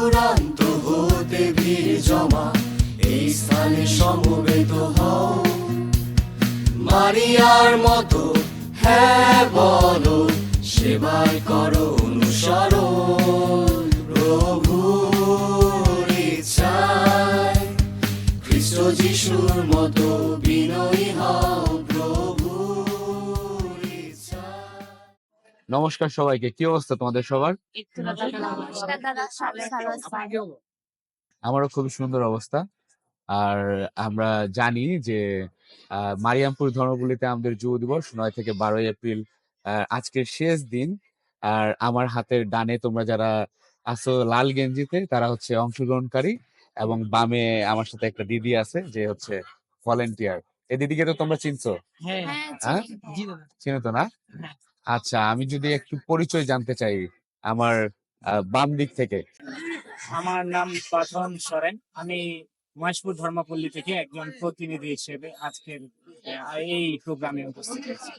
দূরান্ত হতে ভিড় জমা এই স্থানে সমবেত হও, মারিয়ার মতো হ্যাঁ বলো, সেবায় করো অনুসরণ প্রভুর ইচ্ছায়, খ্রিস্ট যিশুর মতো বিনয়ী হও প্রভুর ইচ্ছায়। নমস্কার সবাইকে, কি অবস্থা তোমাদের সবার? আমারও খুবই সুন্দর অবস্থা। আর আমরা জানি যে মারিয়ামপুর ধর্মপল্লীতে আমাদের যুব দিবস 9 থেকে 12 এপ্রিল আজকের শেষ দিন। আর আমার হাতের ডানে তোমরা যারা আছো লাল গেঞ্জিতে, তারা হচ্ছে অংশগ্রহণকারী, এবং বামে আমার সাথে একটা দিদি আছে যে হচ্ছে ভলেন্টিয়ার। এই দিদিকে তো তোমরা চিনছো? হ্যাঁ, হ্যাঁ, চিনো তো না? আচ্ছা, আমি যদি একটু পরিচয় জানতে চাই আমার বাম দিক থেকে। আমার নাম পাথন সরেন। আমি মহেশপুর ধর্মপল্লী থেকে একজন প্রতিনিধি হিসেবে আজকের এই প্রোগ্রামে উপস্থিত হয়েছি।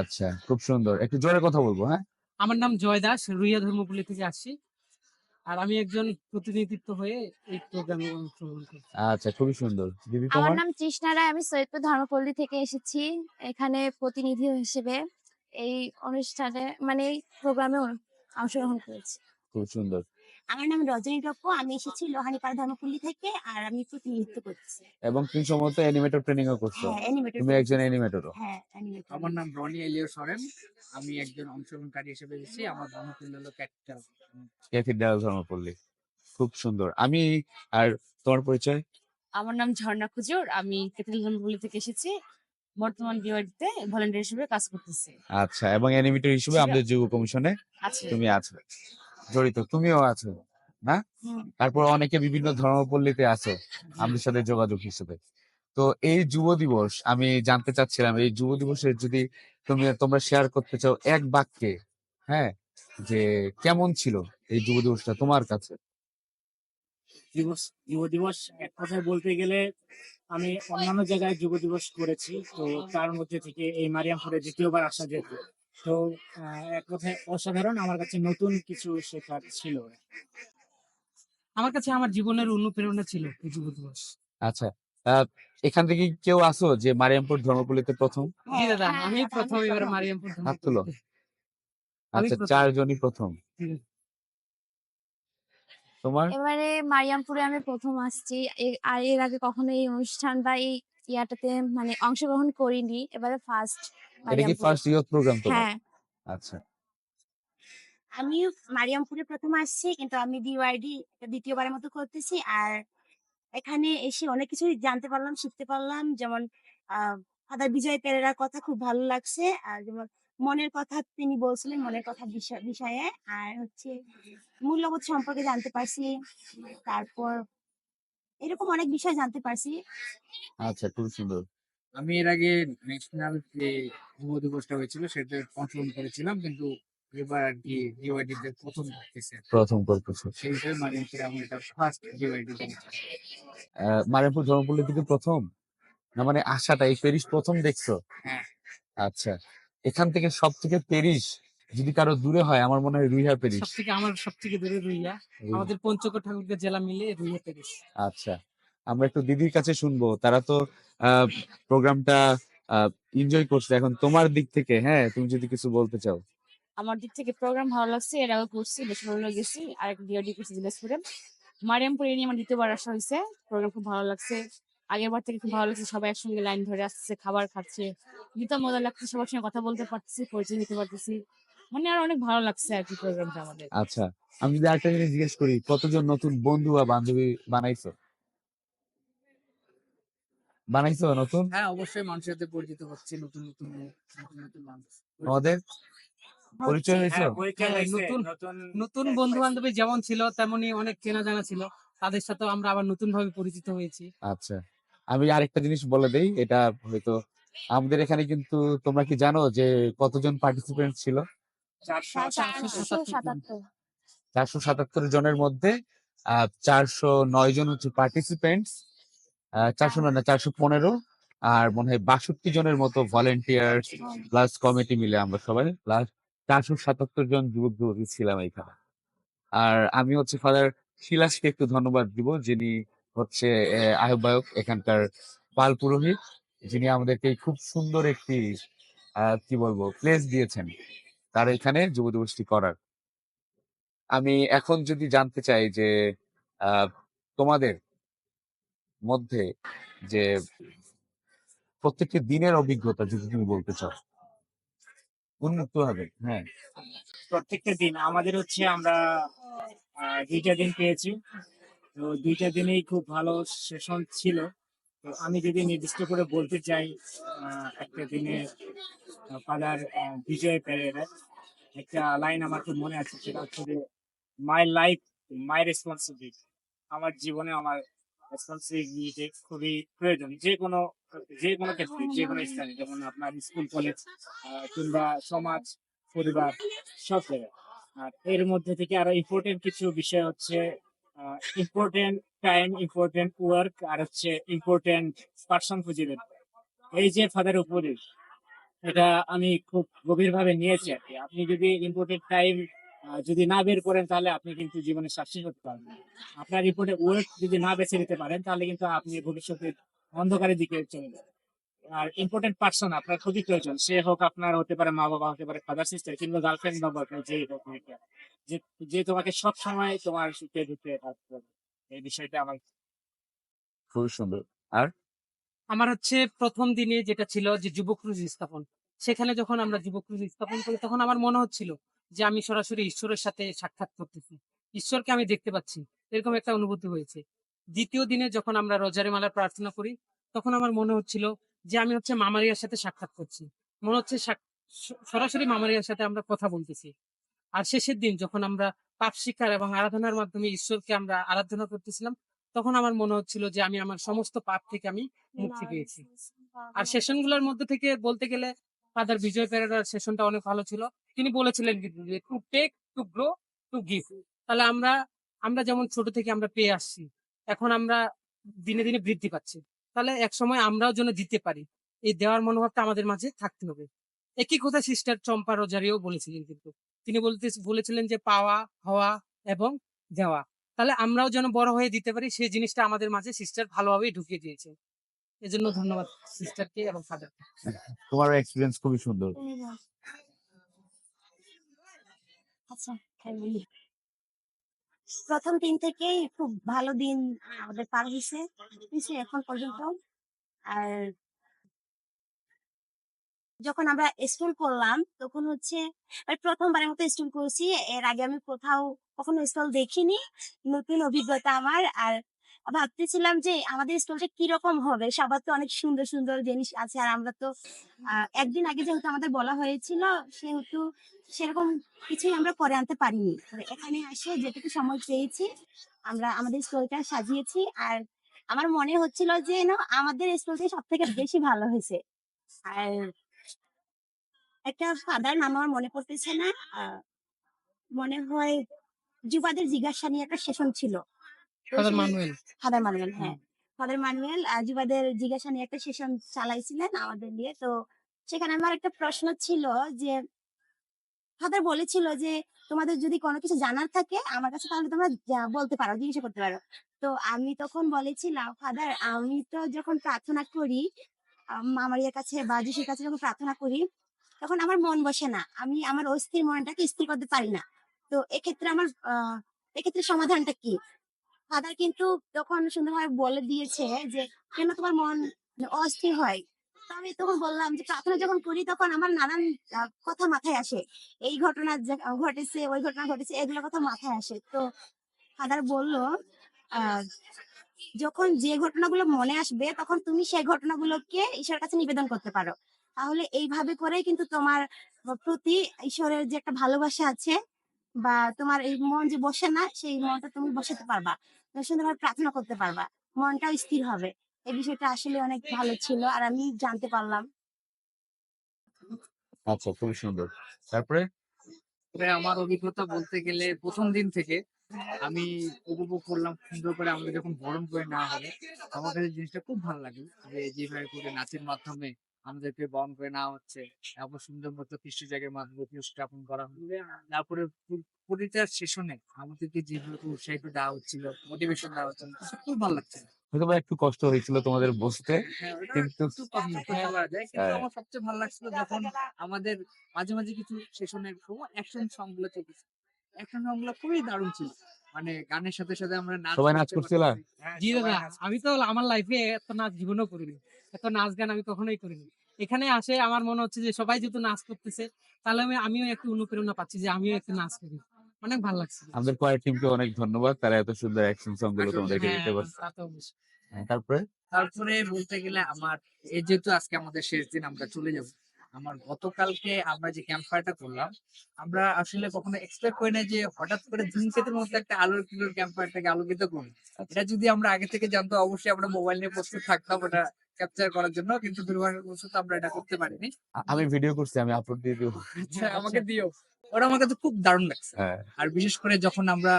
আচ্ছা, খুব সুন্দর, একটু জোরে কথা বলবো। হ্যাঁ, আমার নাম জয় দাস, রুইয়া ধর্মপল্লী থেকে আসছি। আর আমি একজন প্রতিনিধিত্ব হয়ে এই প্রোগ্রামে অংশগ্রহণ করছি। আচ্ছা, খুবই সুন্দর। দিদি আমার তোমার? নাম তৃষ্ণা রায়, আমি সৈয়দপুর ধর্মপল্লী থেকে এসেছি এখানে প্রতিনিধি হিসেবে এই অনুষ্ঠানে মানে এই প্রোগ্রামে অংশগ্রহণ করেছি। খুব সুন্দর। আমার নাম রজনী টপ্পো, আমি এসেছি লোহানীপাড়া ধর্মপল্লী থেকে, আর আমি প্রতিনিধিত্ব করছি। এবং তুমি সম্ভবত অ্যানিমেটর ট্রেনিং ও করছো। হ্যাঁ, অ্যানিমেটর। তুমি একজন অ্যানিমেটরও। হ্যাঁ, অ্যানিমেটর। আমার নাম রনি এলিও সরেন, আমি একজন অংশগ্রহণকারী হিসেবে এসেছি। আমার ধর্মপল্লী হলো ক্যাপিটাল। ক্যাথিড্রাল ধর্মপল্লী। খুব সুন্দর। আমি আর তোমার পরিচয়? আমার নাম ঝর্ণা খুজুর, আমি ক্যাথিড্রাল ধর্মপল্লী থেকে এসেছি। বর্তমান বিওয়াইতে ভলান্টিয়ার হিসেবে কাজ করতেছি। আচ্ছা, এবং অ্যানিমেটর হিসেবে আমাদের যুব কমিশনে আছে। তুমি আছো জড়িত, তুমিও আছো না? তারপর অনেকে বিভিন্ন ধর্মপল্লীতে আছো আমাদের সাথে যোগাযোগ হিসেবে। তো এই যুব দিবস আমি জানতে চাচ্ছিলাম, এই যুব দিবসের যদি তোমরা শেয়ার করতে চাও এক বাক্যে, হ্যাঁ, যে কেমন ছিল এই যুব দিবসটা তোমার কাছে? যুব দিবস এক কথায় বলতে গেলে আমি অন্যান্য জায়গায় যুব দিবস করেছি, তো তার মধ্যে থেকে এই মারিয়ামপুরে দ্বিতীয়বার আসা যেত। তো এক কথায় অসাধারণ, আমার কাছে নতুন কিছু শেখার ছিল। আমার কাছে আমার জীবনের অনুপ্রেরণা ছিল এই যুব দিবস। আচ্ছা, এখান থেকে কেউ আসো যে মারিয়ামপুর ধর্মপল্লীতে প্রথম? জি দাদা, হ্যাঁ, আমি হ্যাঁ, প্রথম আমি এবার প্রথম। মারিয়ামপুর হাত তুলো। আমি আচ্ছা, প্রথম। 4 জনই প্রথম। হুম। তোমার? এবারে মারিয়ামপুরে আমি প্রথম আসছি, আর এর আগে কখনো এই অনুষ্ঠান বা এই ইয়াটাতে মানে অংশগ্রহণ করিনি, এবারে ফার্স্ট এটা কি ফার্স্ট ইয়ুথ প্রোগ্রাম তোমার? হ্যাঁ। আচ্ছা, আমি মারিয়ামপুরে প্রথম আসছি, কিন্তু আমি বিওয়াইডি দ্বিতীয়বারের মতো করতেছি। আর এখানে এসে অনেক কিছুই জানতে পারলাম, শিখতে পারলাম। যেমন ফাদার বিজয় পেরেরার কথা খুব ভালো লাগছে, আর যেমন মনের কথা তিনি বলছিলেন, মনের কথা বিষয়ে, আর হচ্ছে মূল্যবোধ সম্পর্কে জানতে পারছি। তারপর এরকম অনেক বিষয় জানতে পারছি। আচ্ছা, খুব সুন্দর। আমি এর আগে ন্যাশনাল যে যুব দিবসটা হয়েছিল সেটা অংশগ্রহণ করেছিলাম, কিন্তু এবার আর কি ডিওয়াইডিতে প্রথম হচ্ছে। প্রথম করতেছো। সেই হিসেবে মারিয়ামপুরে আমার এটা ফার্স্ট ডিওয়াইডি। মারিয়ামপুর ধর্মপল্লী থেকে প্রথম, না মানে আশাটা এই প্যারিস প্রথম দেখছো? হ্যাঁ। আচ্ছা, এখান থেকে সব থেকে প্যারিস যদি কারো দূরে হয়, আমার মনে হয় রুইহা প্যারিস। সব থেকে দূরে রুইয়া। আমাদের পঞ্চগড় ঠাকুরগাঁ জেলা মিলে রুইয়া প্যারিস। আচ্ছা, আমরা একটু দিদির কাছে শুনবো। তারা তো প্রোগ্রামটা এনজয় করছে। এখন তোমার দিক থেকে, হ্যাঁ, তুমি যদি কিছু বলতে চাও। আমার দিক থেকে প্রোগ্রাম ভালো লাগছে, এর আগে করছি, বেশ ভালো লেগেছি। আর একটা ডিওডি করছি দিনাজপুরে। মারিয়ামপুরে নিয়ে আমার দ্বিতীয়বার আসা হয়েছে, প্রোগ্রাম খুব ভালো লাগছে। আগের বার থেকে খুব ভালো লাগছে, সবাই একসঙ্গে লাইন ধরে আসছে, খাবার খাচ্ছে, দিতে মজা লাগছে, সবার সঙ্গে কথা বলতে পারতেছি, পরিচয় দিতে পারতেছি, মানে আর অনেক ভালো লাগছে আর কি প্রোগ্রামটা আমাদের। আচ্ছা, আমি যদি আরেকটা জিনিস জিজ্ঞেস করি, কতজন নতুন বন্ধু বা বান্ধবী বানাইছো? নতুন? হ্যাঁ, অবশ্যই মানুষের সাথে পরিচিত হচ্ছে, নতুন মানুষ। তোমাদের পরিচয় হয়েছে? নতুন বন্ধু বান্ধবী যেমন ছিল তেমনি অনেক চেনা জানা ছিল, তাদের সাথে আমরা আবার নতুন ভাবে পরিচিত হয়েছি। আচ্ছা, আমি আরেকটা জিনিস বলে দেই, এটা হয়তো আমাদের এখানে কিন্তু তোমরা কি জানো যে কতজন পার্টিসিপেন্ট ছিল? 477। 477 জনের মধ্যে 409 জন হচ্ছে পার্টিসিপেন্টস, 409 না 415, আর মনে হয় 62 জনের মতো ভলেন্টিয়ার প্লাস কমিটি মিলে আমরা সবাই প্লাস 477 জন যুবক যুবতী ছিলাম এখানে। আর আমি হচ্ছে ফাদার শিলাসকে একটু ধন্যবাদ দিব, যিনি হচ্ছে আহ্বায়ক এখানকার পাল পুরোহিত, যিনি আমাদেরকে এই খুব সুন্দর একটি কি বলবো প্লেস দিয়েছেন তার এখানে যুব দিবসটি করার। আমি এখন যদি জানতে চাই যে আহ, তোমাদের মধ্যে যে প্রত্যেকটি দিনের অভিজ্ঞতা যদি তুমি বলতে চাও উন্মুক্ত হবে। হ্যাঁ, প্রত্যেকটা দিন আমাদের হচ্ছে আমরা 2টা দিন পেয়েছি। তো 2টা দিনেই খুব ভালো সেশন ছিল। তো আমি যদি নির্দিষ্ট করে বলতে চাই, একটা দিনে ফাদার বিজয় পেরেরার একটা লাইন আমার খুব মনে আছে, সেটা হচ্ছে যে মাই লাইফ মাই রেসপন্সিবিলিটি। আমার জীবনে আমার রেসপন্সিবিলিটি খুবই প্রয়োজন, যে কোনো ক্ষেত্রে, যে কোনো স্থানে, যেমন আপনার স্কুল কলেজ কিংবা সমাজ পরিবার সব জায়গায়। আর এর মধ্যে থেকে আরো ইম্পর্টেন্ট কিছু বিষয় হচ্ছে ইম্পর্টেন্ট টাইম, ইম্পর্টেন্ট ওয়ার্ক, আর হচ্ছে ইম্পর্টেন্ট পার্সন খুঁজে বের করা। এই যে ফাদার উপদেশ, এটা আমি খুব গভীরভাবে নিয়েছি আর কি। আপনি যদি ইম্পর্টেন্ট টাইম যদি না বের করেন, তাহলে আপনি কিন্তু জীবনে সাকসেস হতে পারবেন না। আপনার ইম্পর্টেন্ট ওয়ার্ক যদি না বেছে নিতে পারেন, তাহলে কিন্তু আপনি ভবিষ্যতে অন্ধকারের দিকে চলে যাবেন। আর ইম্পর্টেন্ট পার্সন আপনার খুবই প্রয়োজন, সে হোক আপনার হতে পারে মা বাবা, হতে পারে ফাদার সিস্টার, কিংবা গার্লফ্রেন্ড বা বয়ফ্রেন্ড, যেই হোক না কেন, যে যে তোমাকে সব সময় তোমার সুখে দুঃখে থাকতে হবে। এই বিষয়টা আমার খুবই সুন্দর। আর আমার হচ্ছে প্রথম দিনে যেটা ছিল যে যুব ক্রুজ স্থাপন, সেখানে যখন আমরা যুব ক্রুজ স্থাপন করি তখন আমার মনে হচ্ছিল যে আমি সরাসরি ঈশ্বরের সাথে সাক্ষাৎ করতেছি, ঈশ্বরকে আমি দেখতে পাচ্ছি, এরকম একটা অনুভূতি হয়েছে। দ্বিতীয় দিনে যখন আমরা রোজারি মালার প্রার্থনা করি, তখন আমার মনে হচ্ছিল যে আমি হচ্ছে মামারিয়ার সাথে সাক্ষাৎ করছি, মনে হচ্ছে সরাসরি মামারিয়ার সাথে আমরা কথা বলতেছি। আর শেষের দিন যখন আমরা পাপ স্বীকার এবং আরাধনার মাধ্যমে ঈশ্বরকে আমরা আরাধনা করতেছিলাম, তখন আমার মনে হচ্ছিল যে আমি আমার সমস্ত পাপ থেকে আমি মুক্তি পেয়েছি। আর সেশনগুলোর মধ্যে থেকে বলতে গেলে ফাদার বিজয় পেরেরার সেশনটা অনেক ভালো ছিল। তিনি বলেছিলেন কিন্তু যে to take, to grow, to give. তাহলে আমরা আমরা যেমন ছোট থেকে আমরা পেয়ে আসছি, এখন আমরা দিনে দিনে বৃদ্ধি পাচ্ছি, তাহলে এক সময় আমরাও যেন দিতে পারি, এই দেওয়ার মনোভাবটা আমাদের মাঝে থাকতে হবে। একই কথা সিস্টার চম্পা রোজারিও বলেছিলেন, কিন্তু তিনি বলেছিলেন যে পাওয়া, হওয়া এবং দেওয়া। তাহলে আমরাও যেন বড় হয়ে দিতে পারি, সেই জিনিসটা আমাদের মাঝে সিস্টার ভালোভাবেই ঢুকিয়ে দিয়েছে। এজন্য ধন্যবাদ সিস্টারকে এবং ফাদারকে। তোমার এক্সপিরিয়েন্স খুবই সুন্দর। আচ্ছা, আমি বলি। প্রথম দিন থেকেই খুব ভালো দিন আমাদের পার হয়েছে এখন পর্যন্ত। আর যখন আমরা স্কুল করলাম তখন হচ্ছে প্রথমবারের মতো স্কুল করছি। এর আগে আমি কোথাও কখনো স্কুল দেখিনি, নতুন অভিজ্ঞতা আমার। আর ভাবতেছিলাম যে আমাদের স্কুলটা কিরকম হবে, সবার তো অনেক সুন্দর সুন্দর জিনিস আছে, আর আমরা তো একদিন আগে যেহেতু আমাদের বলা হয়েছিল, সেহেতু সেরকম কিছুই আমরা করে আনতে পারিনি। তবে এখানে এসে যেটুকু সময় পেয়েছি আমরা আমাদের স্কুলটা সাজিয়েছি। আর আমার মনে হচ্ছিল যে আমাদের স্কুলটাই সব থেকে বেশি ভালো হয়েছে। আর একটা ফাদার নাম আমার মনে পড়তেছে না, মনে হয় যুবাদের জিজ্ঞাসা নিয়ে একটা সেশন ছিল। Father Manuel. ফাদার মানুয়েল, হ্যাঁ, ফাদার মানুয়েল যুবাদের জিজ্ঞাসা নিয়ে একটা সেশন চালাইছিলেন আমাদের দিয়ে। তো সেখানে আমার একটা প্রশ্ন ছিল যে ফাদার বলেছিল যে তোমাদের যদি কোনো কিছু জানার থাকে আমার কাছে, তাহলে তোমরা বলতে পারো, জিজ্ঞাসা করতে পারো। তো আমি তখন বলেছিলাম, ফাদার আমি তো যখন প্রার্থনা করি মামারিয়ার কাছে বা যিশুর কাছে যখন প্রার্থনা করি, তখন আমার মন বসে না, আমি আমার অস্থির মনটাকে স্থির করতে পারি না। তো এক্ষেত্রে আমার এক্ষেত্রে সমাধানটা কি? ফাদার কিন্তু তখন সুন্দরভাবে বলে দিয়েছে যে কেন তোমার মন অস্থির হয়। তো আমি তখন বললাম যে প্রার্থনা যখন করি তখন আমার নানান কথা মাথায় আসে, এই ঘটনা ঘটেছে, ওই ঘটনা ঘটেছে, এগুলো কথা মাথায় আসে। তো ফাদার বলল আহ যখন যে ঘটনাগুলো মনে আসবে তখন তুমি সেই ঘটনাগুলোকে ঈশ্বরের কাছে নিবেদন করতে পারো। তাহলে এইভাবে করেই কিন্তু তোমার প্রতি ঈশ্বরের যে একটা ভালোবাসা আছে, বা তোমার এই মন যে বসে না, সেই মনটা তুমি বসাতে পারবা, তুমি সুন্দরভাবে প্রার্থনা করতে পারবা, মনটাও স্থির হবে। এই বিষয়টা আসলে অনেক ভালো ছিল, আর আমি জানতে পারলাম। আচ্ছা, খুবই সুন্দর। তারপরে তবে আমার অভিজ্ঞতা বলতে গেলে প্রথম দিন থেকে আমি উপভোগ করলাম সুন্দর করে আমাদের যখন বরণ করে নেওয়া হলো। আমার কাছে জিনিসটা খুব ভালো লাগে যে যেভাবে করে নাচের মাধ্যমে আমাদেরকে বরণ করে নেওয়া হচ্ছে, তারপর সুন্দর মতো খ্রিস্ট জায়গার মাধ্যমে স্থাপন করা হলো। তারপরে প্রতিটা সেশনে আমাদেরকে যেভাবে উৎসাহিত দেওয়া হচ্ছিল, মোটিভেশন দেওয়া হচ্ছিল, খুব ভালো লাগছে। হয়তো বা একটু কষ্ট হয়েছিল তোমাদের বসতে, হ্যাঁ, ওটা কিন্তু একটু কষ্ট করে বলা যায়। কিন্তু হ্যাঁ, আমার সবচেয়ে ভালো লাগছিল যখন আমাদের মাঝে, মাঝে কিছু সেশনের সময় অ্যাকশন সং গুলো চলতেছে। অ্যাকশন সং গুলো খুবই দারুণ ছিল। মানে গানের সাথে, সাথে আমরা নাচ সবাই নাচ করতে করছিলা? পারতেছি। জি দাদা, আমি তো আমার লাইফে এত নাচ জীবনেও করিনি, এত নাচ গান আমি কখনোই করিনি। এখানে আসে আমার মনে হচ্ছে যে সবাই যেহেতু নাচ করতেছে, তাহলে আমিও একটু অনুপ্রেরণা পাচ্ছি যে আমিও একটু নাচ করি। অনেক ভালো লাগছে। আমাদের কোয়ার টিমকে অনেক ধন্যবাদ, তারা এত সুন্দর অ্যাকশন সং গুলো তোমাদেরকে হ্যাঁ, দিতে পারছে। তা তো অবশ্যই। তারপরে তারপরে বলতে গেলে আমার এই যেহেতু আজকে আমাদের শেষ দিন আমরা চলে যাব, আমার গতকালকে আমরা যে ক্যাম্প ফায়ারটা করলাম, আমরা আসলে কখনো এক্সপেক্ট করি না যে হঠাৎ করে ধূমকেতুর মতো একটা আলোর কিলোর ক্যাম্প ফায়ারটাকে আলোকিত করি। এটা যদি আমরা আগে থেকে জানতো অবশ্যই আমরা মোবাইল নিয়ে প্রস্তুত থাকতাম ওটা ক্যাপচার করার জন্য, কিন্তু দুর্ভাগ্যবশত আমরা এটা করতে পারিনি। আমি ভিডিও করছি, আমি আপলোড দিয়ে দিব। আচ্ছা, আমাকে দিও। ওটা আমার কাছে খুব দারুণ লাগছে। হ্যাঁ, আর বিশেষ করে যখন আমরা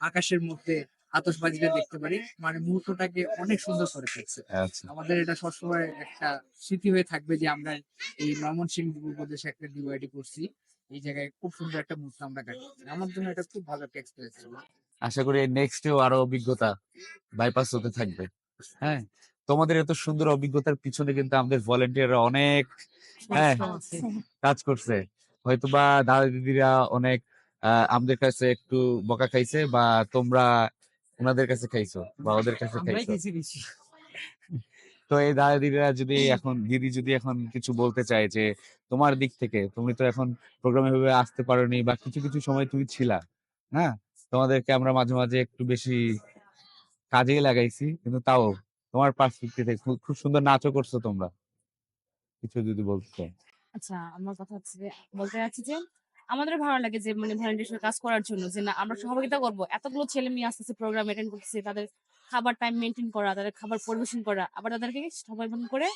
আকাশের মধ্যে আতশবাজিটা দেখতে পারি, মানে মুহূর্তটাকে অনেক সুন্দর করে ফেলছে। আচ্ছা। আমাদের এটা সবসময় একটা স্মৃতি হয়ে থাকবে যে আমরা এই ময়মনসিংহ উপদেশে একটা ডিওয়াইডি করছি। এই জায়গায় খুব সুন্দর একটা মুহূর্ত আমরা কাটিয়েছি। আমার জন্য এটা খুব ভালো একটা এক্সপেরিয়েন্স ছিল। আশা করি নেক্সটেও আরো অভিজ্ঞতা বাইপাস হতে থাকবে। হ্যাঁ, তোমাদের এত সুন্দর অভিজ্ঞতার পিছনে কিন্তু আমাদের ভলেন্টিয়াররা অনেক হ্যাঁ কাজ করছে। হয়তোবা দাদা দিদিরা অনেক আমাদের কাছে একটু বকা খাইছে, বা তোমরা ওনাদের কাছে খাইছো বা ওদের কাছে আমরাই খাইছো। খেয়েছি বেশি। তো এই দাদা দিদিরা যদি এখন দিদি যদি এখন কিছু বলতে চায় যে তোমার দিক থেকে, তুমি তো এখন প্রোগ্রামে ভাবে আসতে পারোনি বা কিছু কিছু সময় তুমি ছিলা, হ্যাঁ, তোমাদেরকে আমরা মাঝে মাঝে একটু বেশি কাজেই লাগাইছি, কিন্তু তাও তোমার পার্সপেক্টিভ থেকে খুব খুব সুন্দর নাচও করছো তোমরা, কিছু যদি বলতে চাও। আচ্ছা, আমার কথা হচ্ছে যে বলতে চাচ্ছি যে আমাদের ভালো লাগে যে মানে ভলান্টিয়ার কাজ করার জন্য যে না আমরা সহযোগিতা করবো। এতগুলো ছেলে মেয়ে আসতেছে, প্রোগ্রাম অ্যাটেন্ড করতেছে, তাদের খাবার টাইম মেনটেন করা, তাদের খাবার পরিবেশন করা, আবার তাদেরকে সবাই করে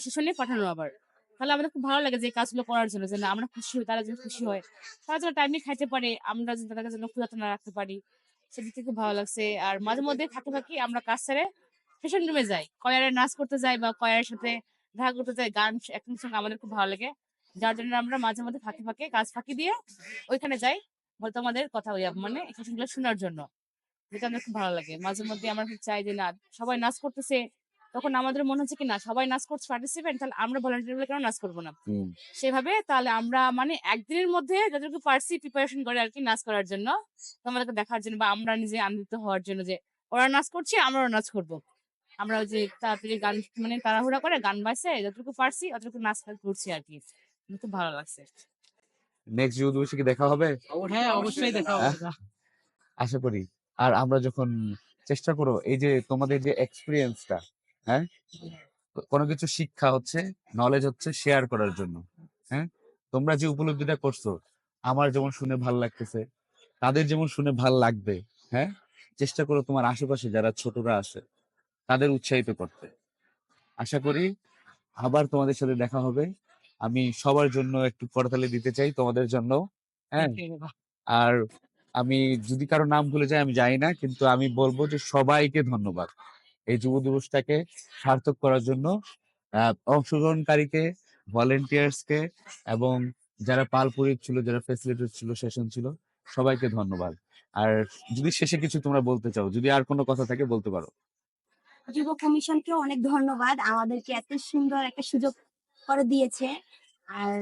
সেশনে পাঠানো আবার। তাহলে আমাদের খুব ভালো লাগে যে এই কাজগুলো করার জন্য যে না আমরা খুশি হই, তারা যেন খুশি হয়, তারা যেন টাইমে খাইতে পারে, আমরা যেন তাদেরকে যেন ক্ষুধার্ত না রাখতে পারি, সেদিক থেকে খুব ভালো লাগছে। আর মাঝে মধ্যে ফাঁকি আমরা কাজ ছেড়ে সেশন রুমে যাই, কয়ারে নাচ করতে যাই বা কয়ারের সাথে দেখা করতে যাই, গান একদম সঙ্গে আমাদের খুব ভালো লাগে। যার জন্য আমরা মাঝে মধ্যে ফাঁকে কাজ ফাঁকি দিয়ে ওইখানে যাই, বলতে আমাদের কথা ওই মানে এক্সপ্রেশনগুলো শোনার জন্য, যেটা আমার খুব ভালো লাগে। মাঝে মধ্যে আমরা খুব চাই যে না সবাই নাচ করতেছে, তখন আমাদের মনে হচ্ছে কি না সবাই নাচ করছে পার্টিসিপেন্ট, তাহলে আমরা ভলান্টিয়ার কেন নাচ করবো না, হুম, সেভাবে তাহলে আমরা মানে একদিনের মধ্যে যতটুকু পারছি প্রিপারেশন করে আর কি নাচ করার জন্য, তোমাদেরকে দেখার জন্য বা আমরা নিজে আনন্দিত হওয়ার জন্য যে ওরা নাচ করছে আমরাও নাচ করবো। আমরা ওই যে তাড়াতাড়ি গান মানে তাড়াহুড়া করে গান বাজছে, যতটুকু পারছি অতটুকু নাচ করছি আর কি। আমার খুব ভালো লাগছে। নেক্সট যুব দিবসে কি দেখা হবে? হ্যাঁ, অবশ্যই দেখা হবে হ্যাঁ, দাদা। আশা করি। আর আমরা যখন চেষ্টা করো এই যে তোমাদের যে এক্সপিরিয়েন্সটা, হ্যাঁ, কোনো কিছু শিক্ষা হচ্ছে, নলেজ হচ্ছে শেয়ার করার জন্য। হ্যাঁ, তোমরা যে উপলব্ধিটা করছো আমার যেমন শুনে ভাল লাগতেছে, তাদের যেমন শুনে ভাল লাগবে। হ্যাঁ, চেষ্টা করো তোমার আশেপাশে যারা ছোটরা আছে তাদের উৎসাহিত করতে। আশা করি আবার তোমাদের সাথে দেখা হবে। আমি সবার জন্য একটু করতালি দিতে চাই, তোমাদের জন্য। হ্যাঁ, Thank you দাদা। আর আমি যদি কারো নাম ভুলে যাই আমি জানি না, কিন্তু আমি বলবো যে সবাইকে ধন্যবাদ এই যুব দিবসটাকে সার্থক করার জন্য। অংশগ্রহণকারীকে, ভলেন্টিয়ার্সকে, এবং যারা পালপুরি ছিল, যারা ফ্যাসিলিটেটর ছিল, সেশন ছিল, সবাইকে ধন্যবাদ। আর যদি শেষে কিছু তোমরা বলতে চাও, যদি আর কোনো কথা থাকে বলতে পারো। যুব কমিশনকেও অনেক ধন্যবাদ, আমাদেরকে এত সুন্দর একটা সুযোগ করে দিয়েছে। আর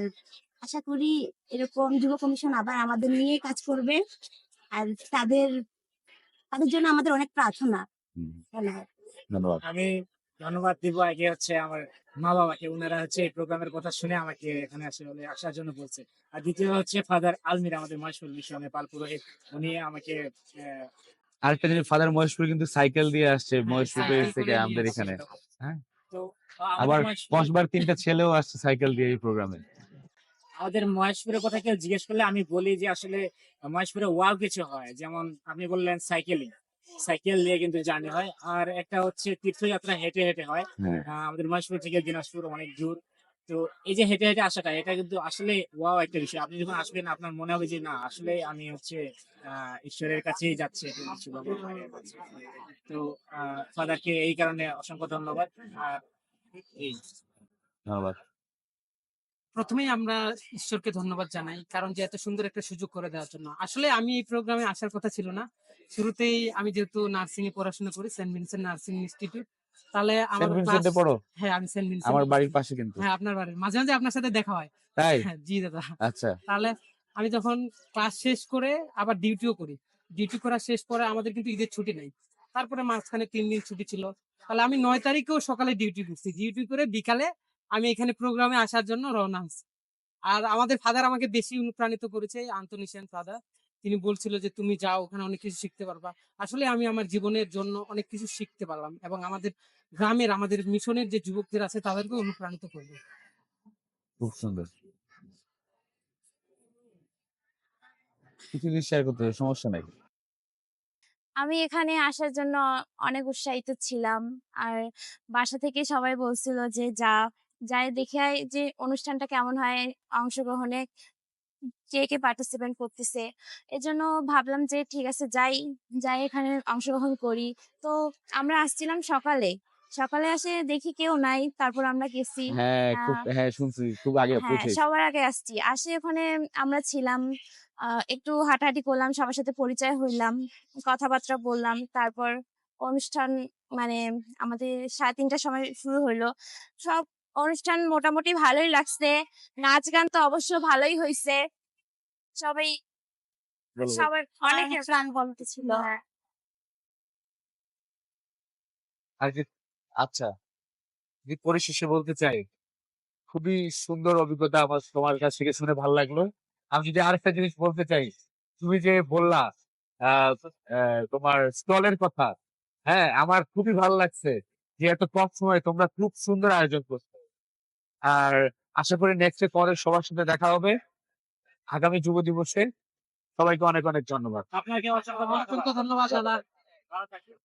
আশা করি এরকম যুব কমিশন আবার আমাদের নিয়ে কাজ করবে। আর তাদের তাদের জন্য আমাদের অনেক প্রার্থনা। হুম, ধন্যবাদ। ধন্যবাদ। আমি ধন্যবাদ দিব আগে হচ্ছে আমার মা বাবাকে, ওনারা হচ্ছে এই প্রোগ্রামের কথা শুনে আমাকে এখানে আসলে আসার জন্য বলছে। আর দ্বিতীয় হচ্ছে ফাদার আলমির, আমাদের মহেশপুর মিশনে পাল পুরোহিত, উনি আমাকে আরেকটা জিনিস, ফাদার মহেশপুর কিন্তু সাইকেল দিয়ে আসছে মহেশপুর হ্যাঁ, প্যারিস থেকে করে আমাদের নিয়ে এখানে। এসেছিল। হ্যাঁ, তো আবার আমাদের মহেশপুর 5 বার 3টা ছেলেও আসছে সাইকেল দিয়ে এই প্রোগ্রামে। আমাদের মহেশপুরের কথা কেউ জিজ্ঞেস করলে আমি বলি যে আসলে মহেশপুরে ওয়াও কিছু হয়, যেমন আপনি বললেন সাইকেলিং, সাইকেল দিয়ে কিন্তু জার্নি হয়। আর একটা হচ্ছে তীর্থযাত্রা হেঁটে হেঁটে হয়। হ্যাঁ, আমাদের মহেশপুর থেকে দিনাজপুর অনেক দূর। তো এই যে হেঁটে হেঁটে আসাটা, এটা কিন্তু আসলে ওয়াও একটা বিষয়। আপনি যখন আসবেন আপনার মনে হবে যে না আসলে আমি হচ্ছে ঈশ্বরের কাছেই যাচ্ছি, এটা কিছু বলার বাইরে আছে। তো ফাদারকে এই কারণে অসংখ্য ধন্যবাদ। আর এই ধন্যবাদ। প্রথমেই আমরা ঈশ্বরকে ধন্যবাদ জানাই, কারণ যে এত সুন্দর একটা সুযোগ করে দেওয়ার জন্য। আসলে আমি এই প্রোগ্রামে আসার কথা ছিল না। শুরুতেই আমি যেহেতু নার্সিং এ পড়াশোনা করি, সেন্ট ভিনসেন্ট নার্সিং ইনস্টিটিউট, তাহলে আমার সেন্ট ক্লাস, ভিনসেন্টে পড়ো? হ্যাঁ আমি সেন্ট আমার ভিনসেন্টে বাড়ির পড়ি। পাশে কিন্তু। হ্যাঁ আপনার বাড়ির, মাঝে মাঝে আপনার সাথে দেখা হয়। তাই? হ্যাঁ জি দাদা। আচ্ছা। তাহলে আমি যখন ক্লাস শেষ করে আবার ডিউটিও করি, ডিউটি করা শেষ করে আমাদের কিন্তু ঈদের ছুটি নাই, তারপরে মাঝখানে 3 দিন ছুটি ছিল। তাহলে আমি 9 তারিখেও সকালে ডিউটি করছি, ডিউটি করে বিকালে আমি এখানে প্রোগ্রামে আসার জন্য রওনা হয়েছি। আর আমাদের ফাদার আমাকে বেশি অনুপ্রাণিত করেছে, আন্তনিশিয়ান ফাদার। তিনি বলছিল যে তুমি যাও, ওখানে অনেক কিছু শিখতে পারবা। আসলে আমি আমার জীবনের জন্য অনেক কিছু শিখতে পারলাম এবং আমাদের গ্রামের, আমাদের মিশনের যে যুবকদের আছে তাদেরকে অনুপ্রাণিত করবো। খুব সুন্দর। কিছু জিনিস শেয়ার করতে হবে, সমস্যা নাই। আমি এখানে আসার জন্য অনেক উৎসাহিত ছিলাম। আর বাসা থেকে সবাই বলছিল যে যাই দেখে আয় যে অনুষ্ঠানটা কেমন হয়, অংশগ্রহণে কে পার্টিসিপেট করতেছে। এজন্য ভাবলাম যে ঠিক আছে যাই এখানে অংশগ্রহণ করি। তো আমরা আসছিলাম সকালে, সকালে আসে দেখি কেউ নাই, তারপর আমরা গেছি। হ্যাঁ শুনছি, খুব আগে হ্যাঁ পৌঁছেছি। সবার আগে আসছি, আসে ওখানে আমরা ছিলাম, একটু হাঁটাহাঁটি করলাম, সবার সাথে পরিচয় হইলাম, কথাবার্তা বললাম। তারপর অনুষ্ঠান মানে আমাদের 3:30টার সময় শুরু হইলো। সব অনুষ্ঠান মোটামুটি ভালোই লাগছে, নাচ গান তো অবশ্য ভালোই হয়েছে। সবাই বলো, বলো। সবার অনেক অনেক প্রাণ বলতে ছিল। আর কি, আচ্ছা, যদি পরিশেষে বলতে চাই, খুবই সুন্দর অভিজ্ঞতা আমার তোমার কাছ থেকে শুনে ভালো লাগলো। আমি যদি আরেকটা জিনিস বলতে চাই, তুমি যে বললা আহ, তোমার স্টলের কথা, হ্যাঁ আমার খুবই ভালো লাগছে যে এত কম সময়ে তোমরা খুব সুন্দর আয়োজন করছো। আর আশা করি নেক্সট পরে সবার সাথে দেখা হবে আগামী যুব দিবসে। সবাইকে অনেক অনেক ধন্যবাদ। আপনাকে অসংখ্য অসংখ্য ধন্যবাদ দাদা। ভালো থাকবেন।